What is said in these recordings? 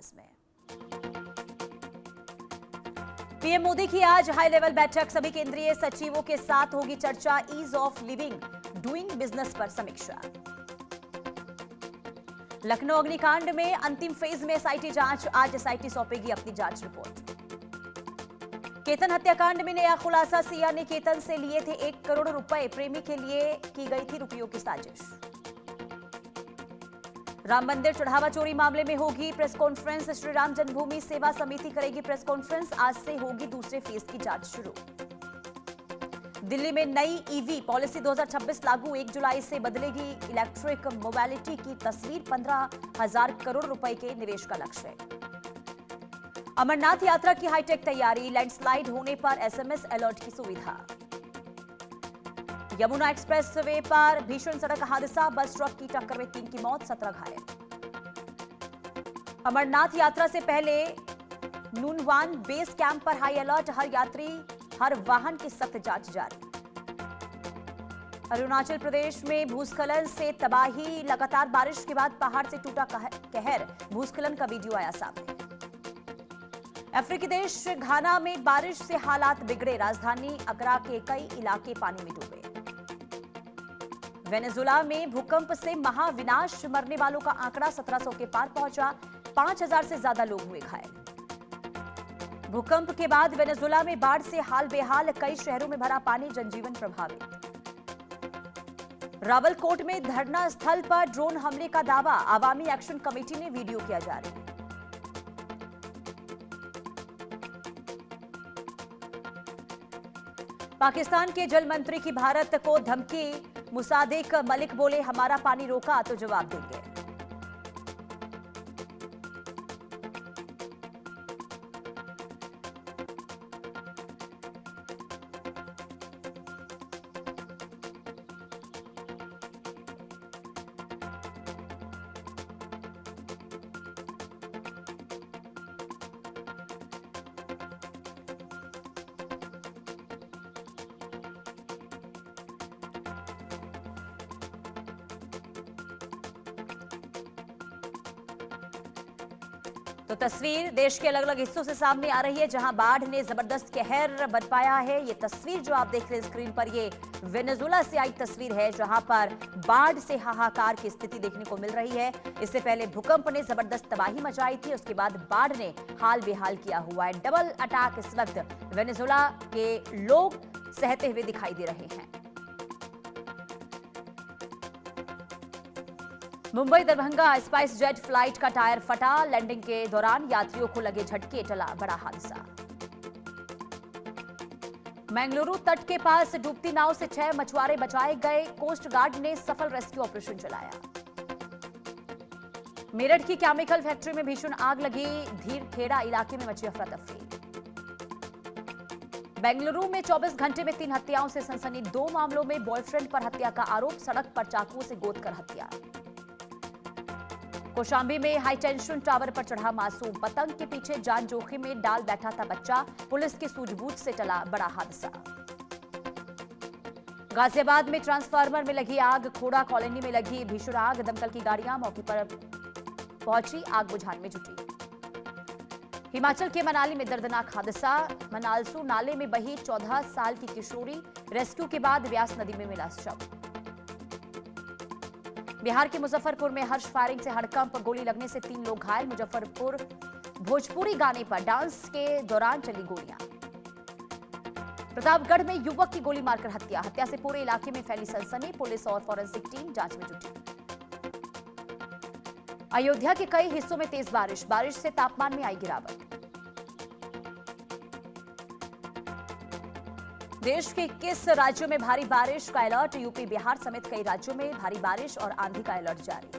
अंदाज में। पीएम मोदी की आज हाई लेवल बैठक, सभी केंद्रीय सचिवों के साथ होगी चर्चा। Ease of living, doing business पर समीक्षा। लखनऊ अग्निकांड में अंतिम फेज में एसआईटी जांच, आज एसआईटी सौंपेगी अपनी जांच रिपोर्ट। केतन हत्याकांड में नया खुलासा, सिया ने केतन से लिए थे 1 करोड़ रुपए, प्रेमी के लिए की गई थी रुपयों की साजिश। राम मंदिर चढ़ावा चोरी मामले में होगी प्रेस कॉन्फ्रेंस, श्री राम जन्मभूमि सेवा समिति करेगी प्रेस कॉन्फ्रेंस, आज से होगी दूसरे फेज की जांच शुरू। दिल्ली में नई ईवी पॉलिसी 2026 लागू, 1 जुलाई से बदलेगी इलेक्ट्रिक मोबिलिटी की तस्वीर, 15,000 करोड़ रुपए के निवेश का लक्ष्य है। अमरनाथ यात्रा की हाईटेक तैयारी, लैंडस्लाइड होने पर एसएमएस अलर्ट की सुविधा। यमुना एक्सप्रेस वे पर भीषण सड़क हादसा, बस ट्रक की टक्कर में 3 की मौत, 17 घायल। अमरनाथ यात्रा से पहले नूनवान बेस कैंप पर हाई अलर्ट, हर यात्री हर वाहन की सख्त जांच जारी। अरुणाचल प्रदेश में भूस्खलन से तबाही, लगातार बारिश के बाद पहाड़ से टूटा कहर, भूस्खलन का वीडियो आया सामने। अफ्रीकी देश घाना में बारिश से हालात बिगड़े, राजधानी अकरा के कई इलाके पानी में डूबे। वेनेजुला में भूकंप से महाविनाश, मरने वालों का आंकड़ा 1700 के पार पहुंचा, 5000 से ज्यादा लोग हुए घायल। भूकंप के बाद वेनेजुला में बाढ़ से हाल बेहाल, कई शहरों में भरा पानी, जनजीवन प्रभावित। रावलकोट में धरना स्थल पर ड्रोन हमले का दावा, आवामी एक्शन कमेटी ने वीडियो किया जारी। पाकिस्तान के जल मंत्री की भारत को धमकी, मुसादिक मलिक बोले हमारा पानी रोका तो जवाब देंगे। तो तस्वीर देश के अलग अलग हिस्सों से सामने आ रही है, जहां बाढ़ ने जबरदस्त कहर बरपाया है। ये तस्वीर जो आप देख रहे हैं स्क्रीन पर, ये वेनेजुला से आई तस्वीर है, जहां पर बाढ़ से हाहाकार की स्थिति देखने को मिल रही है। इससे पहले भूकंप ने जबरदस्त तबाही मचाई थी, उसके बाद बाढ़ ने हाल बेहाल किया हुआ है। डबल अटैक इस वक्त वेनेजुला के लोग सहते हुए दिखाई दे रहे हैं। Mumbai Darbhanga spice jet flight का टायर फटा, लैंडिंग के दौरान यात्रियों को लगे झटके, टला बड़ा हादसा। मंगलुरु तट के पास डूबती नाव से 6 मछुआरे बचाए गए, कोस्ट गार्ड ने सफल रेस्क्यू ऑपरेशन चलाया। मेरठ की केमिकल फैक्ट्री में भीषण आग लगी, धीरखेड़ा इलाके में मची अफरा तफरी। बेंगलुरु में 24 घंटे में 3 हत्याओं से सनसनी, 2 मामलों में बॉयफ्रेंड पर हत्या का आरोप, सड़क पर चाकुओं से गोदकर हत्या। कौशांबी में हाई टेंशन टावर पर चढ़ा मासूम, पतंग के पीछे जान जोखिम में डाल बैठा था बच्चा, पुलिस की सूझबूझ से टला बड़ा हादसा। गाजियाबाद में ट्रांसफार्मर में लगी आग, खोड़ा कॉलोनी में लगी भीषण आग, दमकल की गाड़ियां मौके पर पहुंची, आग बुझाने में जुटी। हिमाचल के मनाली में दर्दनाक हादसा, मनालसू नाले में बही 14 साल की किशोरी, रेस्क्यू के बाद व्यास नदी में मिला शव। बिहार के मुजफ्फरपुर में हर्ष फायरिंग से हड़कंप, गोली लगने से 3 लोग घायल, मुजफ्फरपुर भोजपुरी गाने पर डांस के दौरान चली गोलियां। प्रतापगढ़ में युवक की गोली मारकर हत्या, हत्या से पूरे इलाके में फैली सनसनी, पुलिस और फॉरेंसिक टीम जांच में जुटी। अयोध्या के कई हिस्सों में तेज बारिश, बारिश से तापमान में आई गिरावट। देश के 21 राज्यों में भारी बारिश का अलर्ट, यूपी बिहार समेत कई राज्यों में भारी बारिश और आंधी का अलर्ट जारी।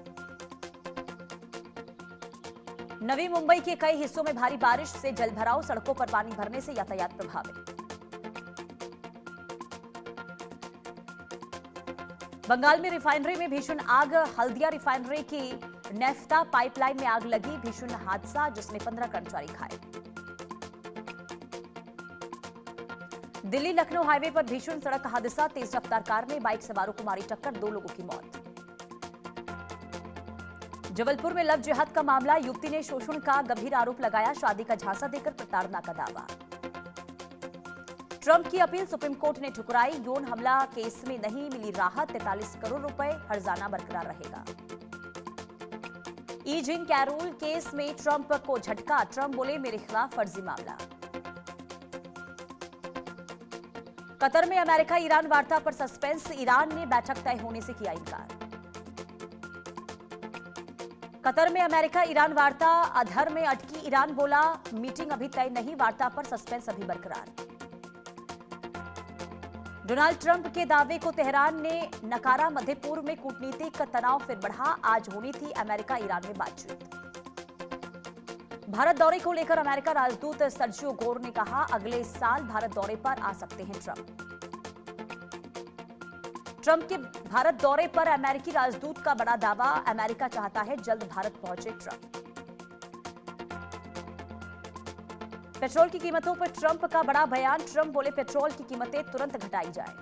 नवी मुंबई के कई हिस्सों में भारी बारिश से जलभराव, सड़कों पर पानी भरने से यातायात प्रभावित। बंगाल में रिफाइनरी में भीषण आग, हल्दिया रिफाइनरी की नेफ्ता पाइपलाइन में आग लगी, भीषण हादसा जिसमें 15 कर्मचारी घायल। दिल्ली लखनऊ हाईवे पर भीषण सड़क हादसा, तेज रफ्तार कार ने बाइक सवारों को मारी टक्कर, 2 लोगों की मौत। जबलपुर में लव जिहाद का मामला, युवती ने शोषण का गंभीर आरोप लगाया, शादी का झांसा देकर प्रताड़ना का दावा। ट्रंप की अपील सुप्रीम कोर्ट ने ठुकराई, यौन हमला केस में नहीं मिली राहत, 43 करोड़ रुपए हर्जाना बरकरार रहेगा। ई जीन कैरोल केस में ट्रंप को झटका, ट्रंप बोले मेरे खिलाफ फर्जी मामला। कतर में अमेरिका ईरान वार्ता पर सस्पेंस, ईरान ने बैठक तय होने से किया इनकार। कतर में अमेरिका ईरान वार्ता अधर में अटकी, ईरान बोला मीटिंग अभी तय नहीं, वार्ता पर सस्पेंस अभी बरकरार। डोनाल्ड ट्रंप के दावे को तेहरान ने नकारा, मध्य पूर्व में कूटनीतिक तनाव फिर बढ़ा, आज होनी थी अमेरिका ईरान में बातचीत। भारत दौरे को लेकर अमेरिका राजदूत सर्जियो गोर ने कहा अगले साल भारत दौरे पर आ सकते हैं ट्रंप। ट्रंप के भारत दौरे पर अमेरिकी राजदूत का बड़ा दावा, अमेरिका चाहता है जल्द भारत पहुंचे ट्रंप। पेट्रोल की कीमतों पर ट्रंप का बड़ा बयान, ट्रंप बोले पेट्रोल की कीमतें तुरंत घटाई जाए।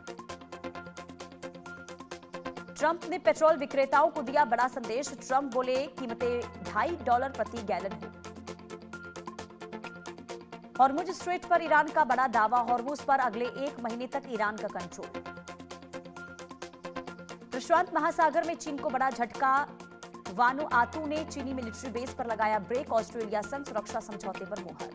ट्रंप ने पेट्रोल विक्रेताओं को दिया बड़ा संदेश, ट्रंप बोले कीमतें $2.5 प्रति गैलन हो। हॉर्मुज स्ट्रेट पर ईरान का बड़ा दावा, हॉर्मुज पर अगले 1 महीने तक ईरान का कंट्रोल। प्रशांत महासागर में चीन को बड़ा झटका, वानुआतू ने चीनी मिलिट्री बेस पर लगाया ब्रेक, ऑस्ट्रेलिया संग सुरक्षा समझौते पर मुहर।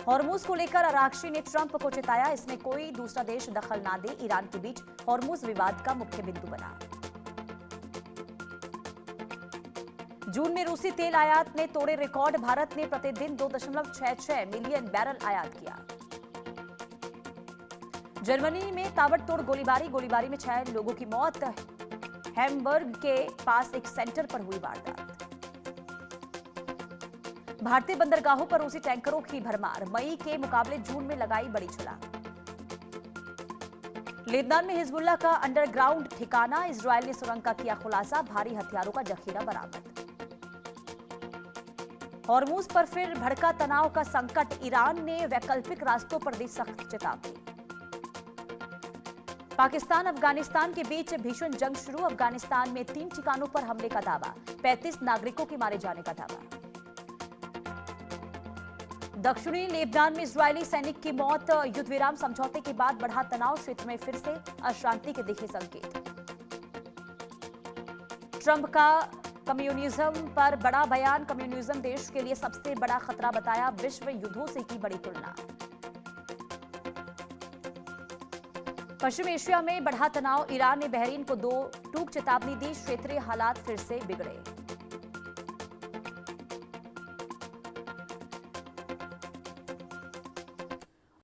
हॉर्मुज को लेकर अरागची ने ट्रंप को चिताया, इसमें कोई दूसरा देश दखल ना दे, ईरान के बीच हॉर्मुज विवाद का मुख्य बिंदु बना। जून में रूसी तेल आयात ने तोड़े रिकॉर्ड, भारत ने प्रतिदिन 2.66 मिलियन बैरल आयात किया। जर्मनी में ताबड़तोड़ गोलीबारी में 6 लोगों की मौत, हैम्बर्ग के पास एक सेंटर पर हुई वारदात। भारतीय बंदरगाहों पर रूसी टैंकरों की भरमार, मई के मुकाबले जून में लगाई बड़ी छलांग। लेबनान में हिजबुल्लाह का अंडरग्राउंड ठिकाना, इजरायल ने सुरंग का किया खुलासा, भारी हथियारों का जखीरा बरामद। हॉर्मुज पर फिर भड़का तनाव का संकट, ईरान ने वैकल्पिक रास्तों पर दी सख्त चेतावनी। पाकिस्तान अफगानिस्तान के बीच भीषण जंग शुरू, अफगानिस्तान में 3 ठिकानों पर हमले का दावा, 35 नागरिकों के मारे जाने का दावा। दक्षिणी लेबनान में इजरायली सैनिक की मौत, युद्ध विराम समझौते के बाद बढ़ा तनाव, क्षेत्र में फिर से अशांति के दिखे संकेत। ट्रंप का कम्युनिज्म पर बड़ा बयान, कम्युनिज्म देश के लिए सबसे बड़ा खतरा बताया, विश्व युद्धों से की बड़ी तुलना। पश्चिम एशिया में बढ़ा तनाव, ईरान ने बहरीन को 2 टूक चेतावनी दी, क्षेत्रीय हालात फिर से बिगड़े।